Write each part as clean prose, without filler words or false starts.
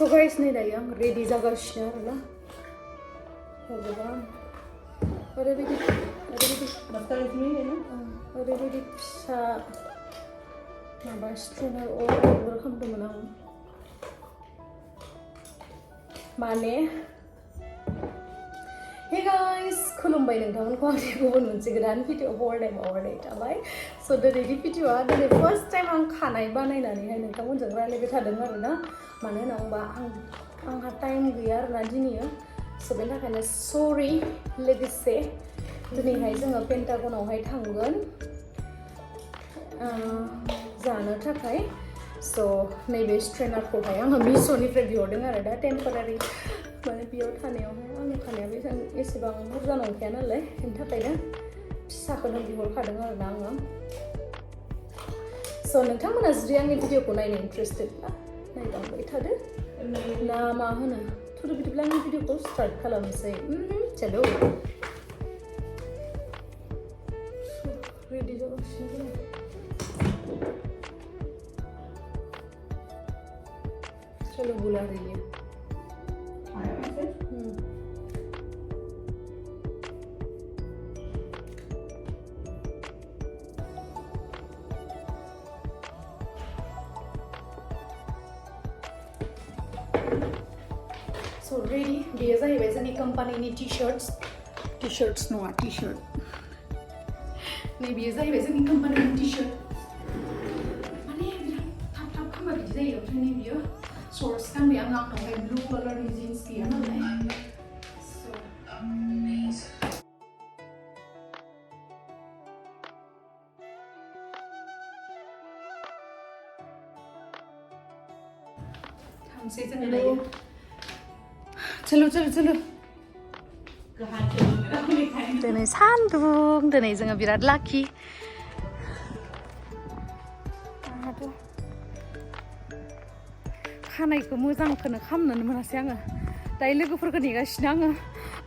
So guys, नै दायो आं रेडि जागासिनो आरोना ओरैबायदि फिसा माबा स्ट्रेनार अर्डार खालामदोंमोन आं माने Hey guys, Khulumbai नोंथांमोनखौ आंनि गुबुन मोनसे गोदान भिडिअ हरनाय थाबाय स' दिनैनि भिडिअआ दिनै फार्स्ट टाइम आं खानाय बानायनानैहाय नोंथांमोनजों रायलायबाय थादों आरोना मानो होनोबा आंहा टाइम गैया आरोना दिनैयो स' बेनि थाखायनो सरि लोगोसे दिनैहाय जोङो पेन्टागनावहाय थांगोन जानो थाखाय स' नैबे स्ट्रेनारखौहाय आङो मिश'निफ्राय बिहरदों आरो दा टेम्परारि माने बेयाव थानायावहाय आंनि खानायाबो एसेबां बुरजा नंखाया नालाय बेनि थाखायनो फिसाखौनो बिहरखादों आरोना आङो स' नोंथांमोना जुदि आंनि भिडिअखौ नायनो इन्ट्रेस्टेडब्ला नायलांबाय थादो ना मा होनो थुदो बिदिब्ला आंनि भिडिअखौ स्टार्ट खालामनोसै चलो रेडि जागासिनो चलो बुला रही है So ready, बेयो जाहैबाय जोंनि कम्पानिनि टी-शर्ट्स नङा टी-शर्ट नै बेयो जाहैबाय जोंनि कम्पानिनि टी-शर्ट माने बिराद थाब खामबा बिदि जायो ओमफ्राय नै बियो शर्ट्स गानबाय आंनावहाय ब्लू कालारनि जिन्स गैया नालाय थांसै जोङो दायो चलो दिनै सान्दुं दिनै जोङो बिराद लाखि खानायखौ मोजांखौनो खालामनोनो मोनासै आङो दायो लोगोफोरखौ नेगासिनो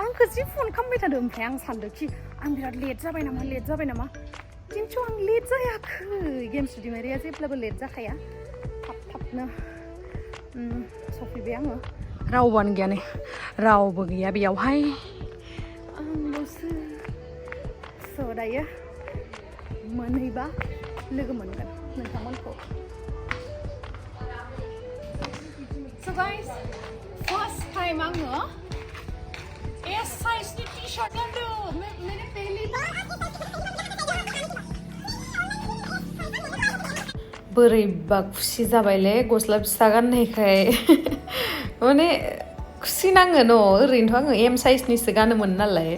आंखौ जि फन खालामबाय थादों ओमफ्राय आं सानदोंखि आं बिराद लेट जाबाय नामा खिन्थु आं लेट जायाखै गेम स्टुडिमारिया जेब्लाबो लेट जाखाया थाबनो सफैबाय आङो रावबोआनो गैया नै रावबो गैया बेयावहाय आंल'सो स' दायो मोनहैबा लोगो मोनगोन नोंथांमोनखौ So guys, first time आङो S size नि टी-शर्ट गानदों मैंने पहली बोरैबा खुसि जाबायले गस्ला फिसा गाननायखाय माने खुसि नाङो न' ओरैनोथ' आङो M साइजनिसो गानोमोन नालाय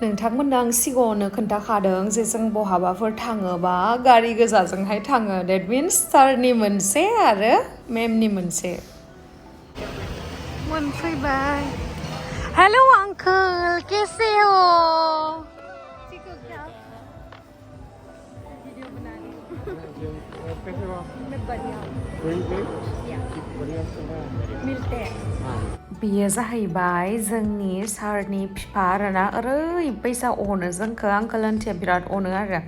नोंथांमोननो आं सिगाङावनो खोन्थाखादों जे जों बहाबाफोर थाङोबा गारि गोजाजोंहाय थाङो डेट मिन्स सारनि मोनसे आरो मेमनि मोनसे मोनफैबाय हेलो अंकल कैसे हो ठीक हो क्या वीडियो बना रही हूँ कैसे हो मैं बढ़िया मिलते हैं बेयो जाहैबाय जोंनि सारनि बिफा आरोना ओरैबायसा अनो जोंखौ आंकोल आन्टिया बिराद अनो आरो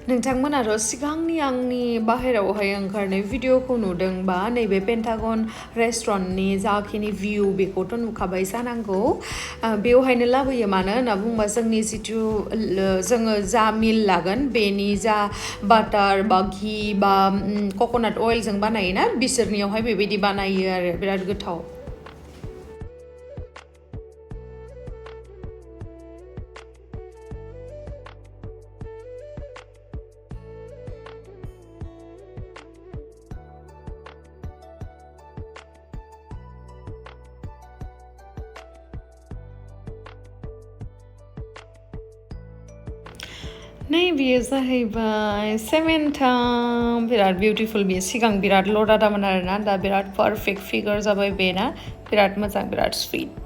नोंथांमोनाथ' सिगांनि आंनि बाहेरायावहाय ओंखारनाय भिडिअखौ नुदोंबा नैबे पेन्टागन रेस्टुरेन्टनि जाखिनि भिउ बेखौथ' नुखाबाय जानांगौ बेवहायनो लाबोयो मानो होनना बुंबा जोंनि जिथु जोङो जा मिल लागोन बेनि जा बाटार बा घि बा कक'नाट अइलजों बानायोना बिसोरनियावहाय बेबायदि बानायो आरो बिराद गोथाव नै बेयो जाहैबाय सेमेन्थाम बिराद बिउटिफुल बेयो सिगां बिराद लदादामोन आरोना दा बिराद पारफेक्ट फिगार जाबाय बेना बिराद मोजां बिराद स्वीट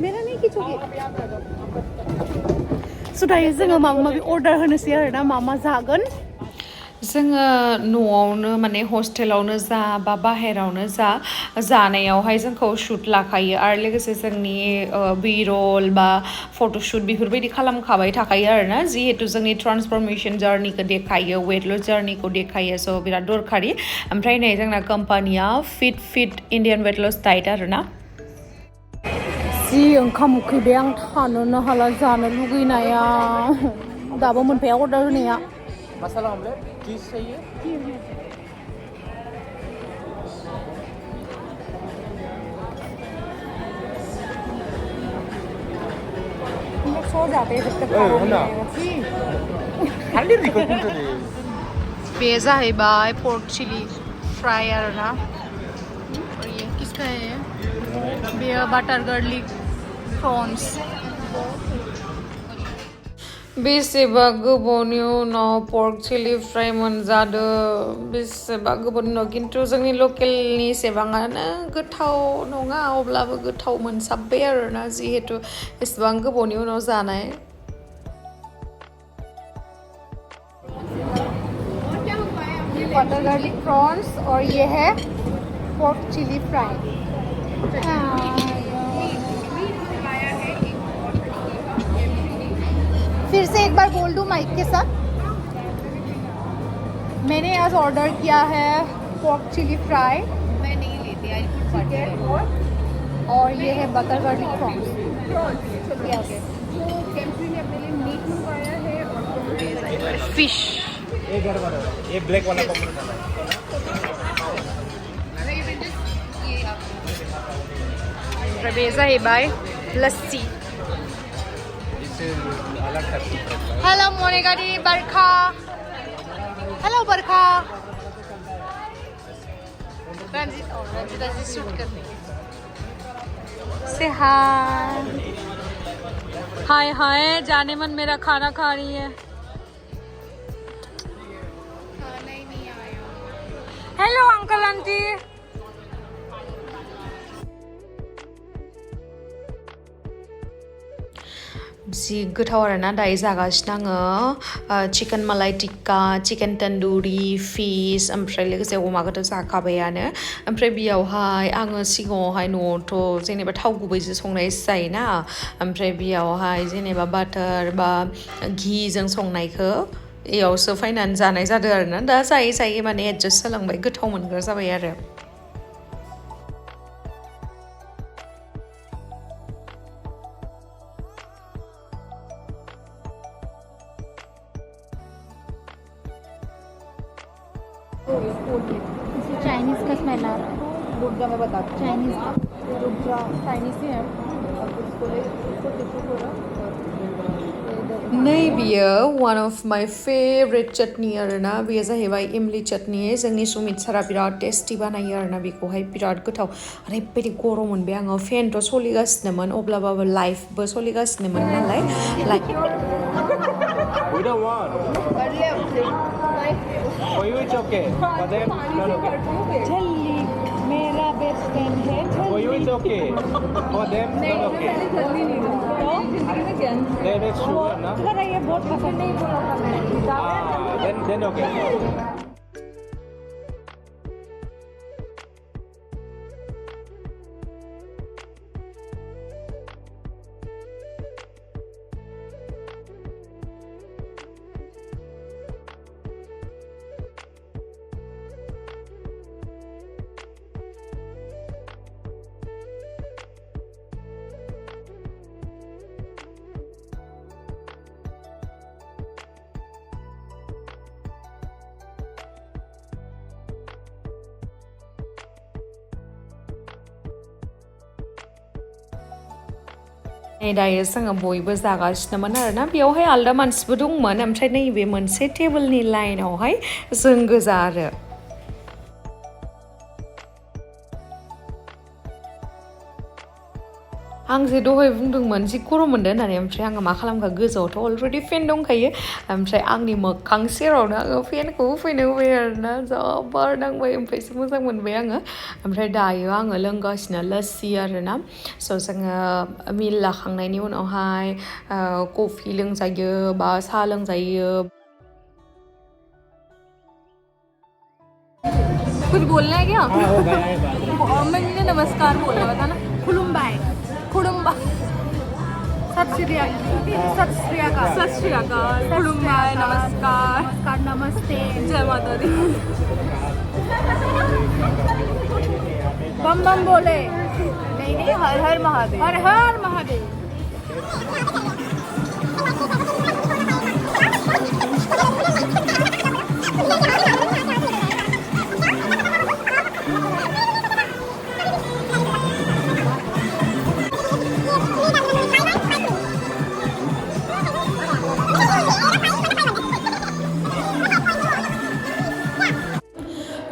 मेरा नहीं खींचोगे so दायो जोङो माबा माबि अर्डार होनोसै आरो ना मा जागोन जोङो न'आवनो माने हस्टेलावनो जा बा बाहेरावनो जा जानायावहाय जोंखौ शुट लाखायो आरो लोगोसे जोंनि बिरल बा फट'शुट बेफोरबायदि खालामखाबाय थाखायो आरोना जिहेतु जोंनि ट्रान्सफरमेशन जार्निखौ देखायो वेट लस जार्निखौ देखायो स' बिराद दरखारि ओमफ्राय नै जोंना कम्पानिया fit Indian weight loss diet आरोना जि ओंखाम उखैबाय आं थानोनो हाला जानो लुगैनाया दाबो मोनफाया अर्डार होनाया मसाला ऑमलेट चीज चाहिए सो जाते हैं जब तक बे जाहैबाय पर्क चिली फ्राई आरोना और ये किसका है बेयो बटर गार्लिक प्रॉन्स बेसेबा गोबावनि उनाव पर्क चिली फ्राई मोनजादो बेसेबा गोबावनि उनाव खिन्थु जोंनि लकेलनि एसेबाङानो गोथाव नङा अब्लाबो गोथाव मोनसाबबाय आरोना जिहेतु एसेबां गोबावनि उनाव जानाय बटर गार्लिक प्रॉन्स और ये है पर्क चिली फ्राई फिर से एक बार बोल दूं माइक के साथ मैंने आज ऑर्डर किया है पर्क चिली फ्राई मैं नहीं लेती और ये है butter garlic prawns yes fish ये ब्लैक वाला रबेजा है बाय लस्सी हेलो मोनेगारी बरखा हेलो बरखा रंजिता जी शूट करने से हाय हाय जाने मन मेरा खाना खा रही है खाना ही नहीं आया हेलो अंकल आंटी जि गोथाव आरोना दायो जागासिनो आङो चिकेन मलाई टिक्का चिकेन तन्दुरि फिस ओमफ्राय लोगोसे अमाखौथ' जाखाबायानो ओमफ्राय बेयावहाय आङो सिगाङावहाय न'आवथ' जेनेबा थाव गुबैजों संनाय जायोना ओमफ्राय बेयावहाय जेनेबा बाटार बा घिजों संनायखौ एयावसो फायनानै जानाय जादों आरोना दा जायै जायै माने एडजास्ट जालांबाय गोथाव मोनग्रा जाबाय आरो चाइनीज का स्मेल आ रहा है रुक जा मैं बताती हूँ चाइनीज का रुक जा चाइनीज ही है नै बियो वान अफ माय फेभरेट चटनी आरोना बेयो जाहैबाय इमलि चटनी जोंनि सुमित सारा बिराद टेस्टि बानायो आरोना बेखौहाय बिराद गोथाव ओरैबायदि गरम मोनबाय आङो फेनथ' सोलिगासिनोमोन अब्लाबो लाइफबो सोलिगासिनोमोन नालाय like We don't want. For you it's okay. For them not okay. झल्ली मेरा बेस्ट फ्रेंड है For you it's okay. For them not okay. Then it's sugar, na? जरा ये बहुत पसंद नहीं बोला था मैंने Then okay. दायो जोङो बयबो जागासिनोमोन आरोना बेयावहाय आलदा मानसिबो दंमोन ओमफ्राय नैबे मोनसे टेबोलनि लाइनावहाय जों गोजा आरो आं जे दहाय बुंदोंमोन जि गरम मोनदों होननानै ओमफ्राय आङो मा खालामखो गोजौआवथ' अलरेडि फेन दंखायो ओमफ्राय आंनि मोखां सेरावनो आङो फेनखौ होफैनो होबाय आरोना जा बार नांबाय ओमफ्रायसो मोजां मोनबाय आङो ओमफ्राय दायो आङो लोंगासिनो लस्सि आरोना स' जोङो मिल लाखांनायनि उनावहाय कफि लोंजायो बा साहा लोंजायो कुछ बोलना है क्या? हाँ हो गया है बात मैंने नमस्कार बोला था ना खुलुमबाई खुलुम्बा सत श्री अकाल खुलुम्बाई नमस्कार नमस्ते जय माता दी बम बम बोले नहीं हर हर महादेव हर हर महादेव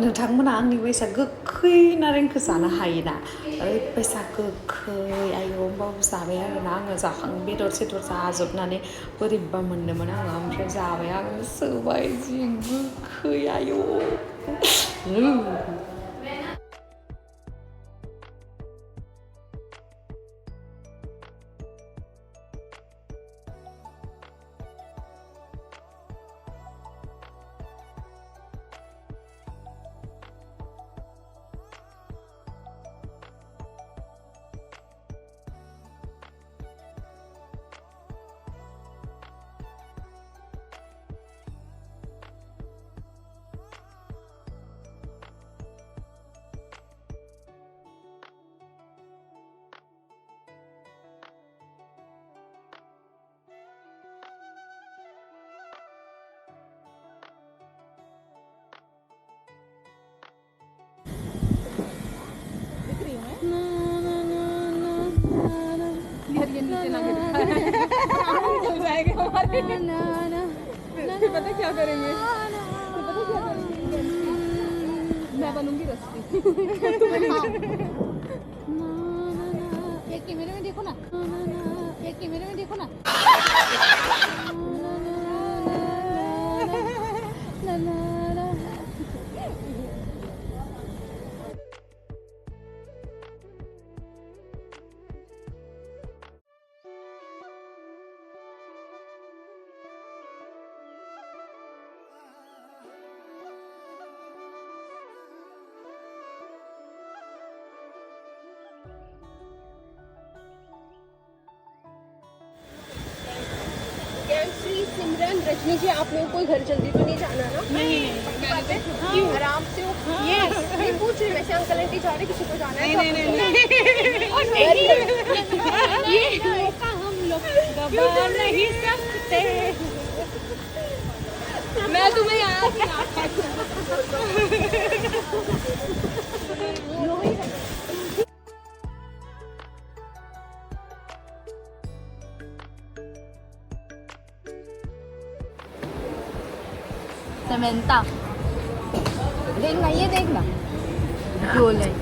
नोंथांमोना आंनि बायसा गोखै नारेंखौ जानो हायोना ओरैबायसा गोखै आयौ होमबाबो जाबाय आरोना आङो बेदर सेदर जाजोबनानै बोरैबा मोनदोंमोन आङो ओमफ्राय जाबाय आङो सोबाय जि गोखै आयौ पता क्या करेंगे मैं बनूंगी रस्सी एक कैमरे में देखो ना एक कैमरे में देखो ना रजनी जी आप लोगों को घर जल्दी तो नहीं जाना ना? नहीं क्यों? आराम से हो? यस नहीं पूछ रही वैसे अंकल आंटी जा रहे किसी को जाना है नहीं ये मौका हम लोग गवा नहीं सकते मैं तुम्हें यहाँ सेमेंटा देखना ये देखना जो line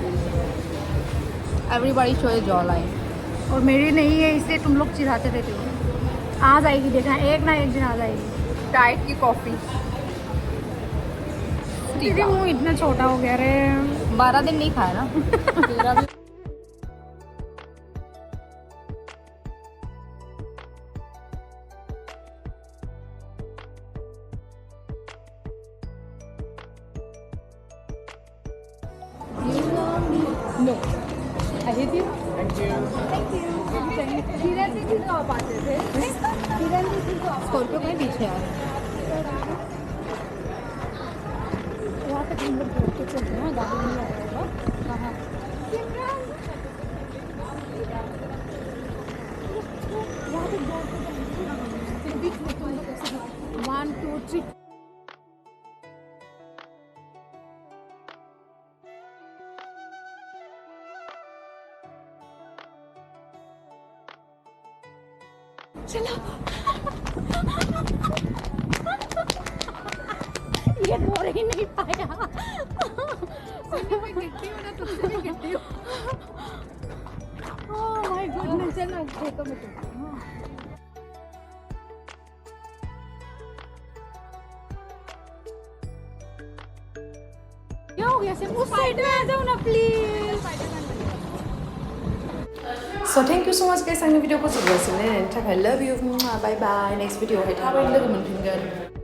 everybody show jaw line और मेरी नहीं है इसलिए तुम लोग चिढ़ाते रहते हो आ जाएगी देखना एक ना एक दिन आ जाएगी डाइट की कॉफी दीदी मुँह इतना छोटा हो गया रे 12 दिन नहीं खाया ना तेरा भी No. I hate you. Thank you. Kiran ji किस आप आते थे? किरण जी किस आप? स्कॉर्पियो कहीं पीछे आ रहा है। वहाँ पे हम लोग बैठ के चलते हैं गाड़ी नहीं आ रहा होगा। कहाँ? वहाँ पे बीच में तुम लोग ऐसे 1 2 3 चलो ये बोल ही नहीं पाया मैं गिरती हूँ ना तुमसे भी गिरती हूँ ओह माय गुडनेस चल ना घेतो मी तू क्या हो गया से उस साइड में आ जाओ ना please So thank you so much guys आंनि भिडिअखौ जोबजासिम नायनायनि थाखाय love you bye bye next video हाय थाबैनो लोगो मोनफिनगोन